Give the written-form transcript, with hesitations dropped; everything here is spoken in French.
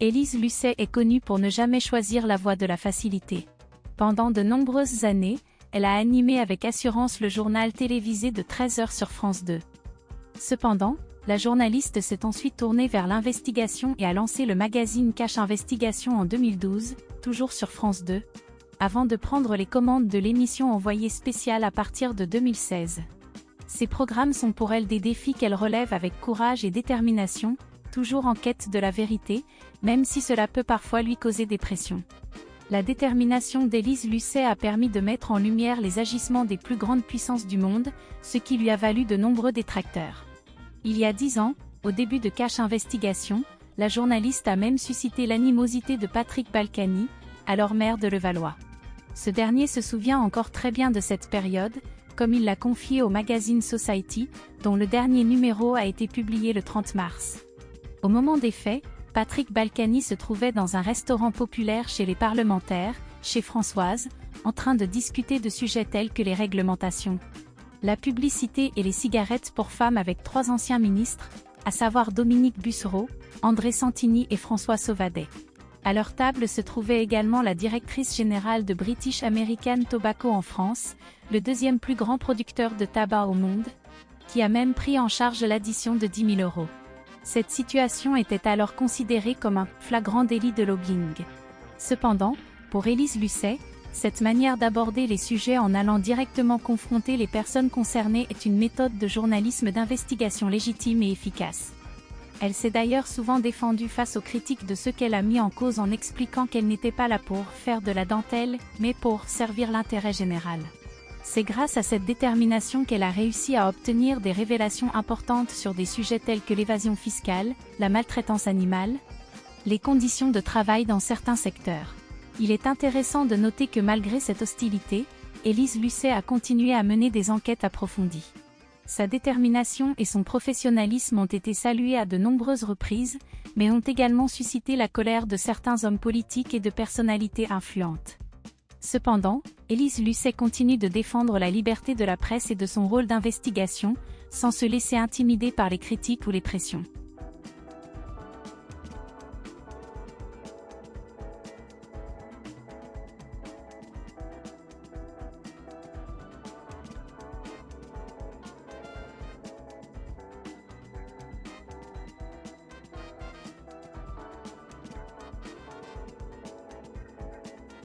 Élise Lucet est connue pour ne jamais choisir la voie de la facilité. Pendant de nombreuses années, elle a animé avec assurance le journal télévisé de 13h sur France 2. Cependant, la journaliste s'est ensuite tournée vers l'investigation et a lancé le magazine Cache Investigation en 2012, toujours sur France 2, avant de prendre les commandes de l'émission Envoyé spécial à partir de 2016. Ces programmes sont pour elle des défis qu'elle relève avec courage et détermination, toujours en quête de la vérité, même si cela peut parfois lui causer des pressions. La détermination d'Élise Lucet a permis de mettre en lumière les agissements des plus grandes puissances du monde, ce qui lui a valu de nombreux détracteurs. Il y a 10 ans, au début de Cache Investigation, la journaliste a même suscité l'animosité de Patrick Balkany, alors maire de Levallois. Ce dernier se souvient encore très bien de cette période, comme il l'a confié au magazine Society, dont le dernier numéro a été publié le 30 mars. Au moment des faits, Patrick Balkany se trouvait dans un restaurant populaire chez les parlementaires, chez Françoise, en train de discuter de sujets tels que les réglementations, la publicité et les cigarettes pour femmes avec 3 anciens ministres, à savoir Dominique Bussereau, André Santini et François Sauvadet. À leur table se trouvait également la directrice générale de British American Tobacco en France, le deuxième plus grand producteur de tabac au monde, qui a même pris en charge l'addition de 10 000 €. Cette situation était alors considérée comme un flagrant délit de lobbying. Cependant, pour Élise Lucet, cette manière d'aborder les sujets en allant directement confronter les personnes concernées est une méthode de journalisme d'investigation légitime et efficace. Elle s'est d'ailleurs souvent défendue face aux critiques de ceux qu'elle a mis en cause en expliquant qu'elle n'était pas là pour faire de la dentelle, mais pour servir l'intérêt général. C'est grâce à cette détermination qu'elle a réussi à obtenir des révélations importantes sur des sujets tels que l'évasion fiscale, la maltraitance animale, les conditions de travail dans certains secteurs. Il est intéressant de noter que malgré cette hostilité, Élise Lucet a continué à mener des enquêtes approfondies. Sa détermination et son professionnalisme ont été salués à de nombreuses reprises, mais ont également suscité la colère de certains hommes politiques et de personnalités influentes. Cependant, Élise Lucet continue de défendre la liberté de la presse et de son rôle d'investigation, sans se laisser intimider par les critiques ou les pressions.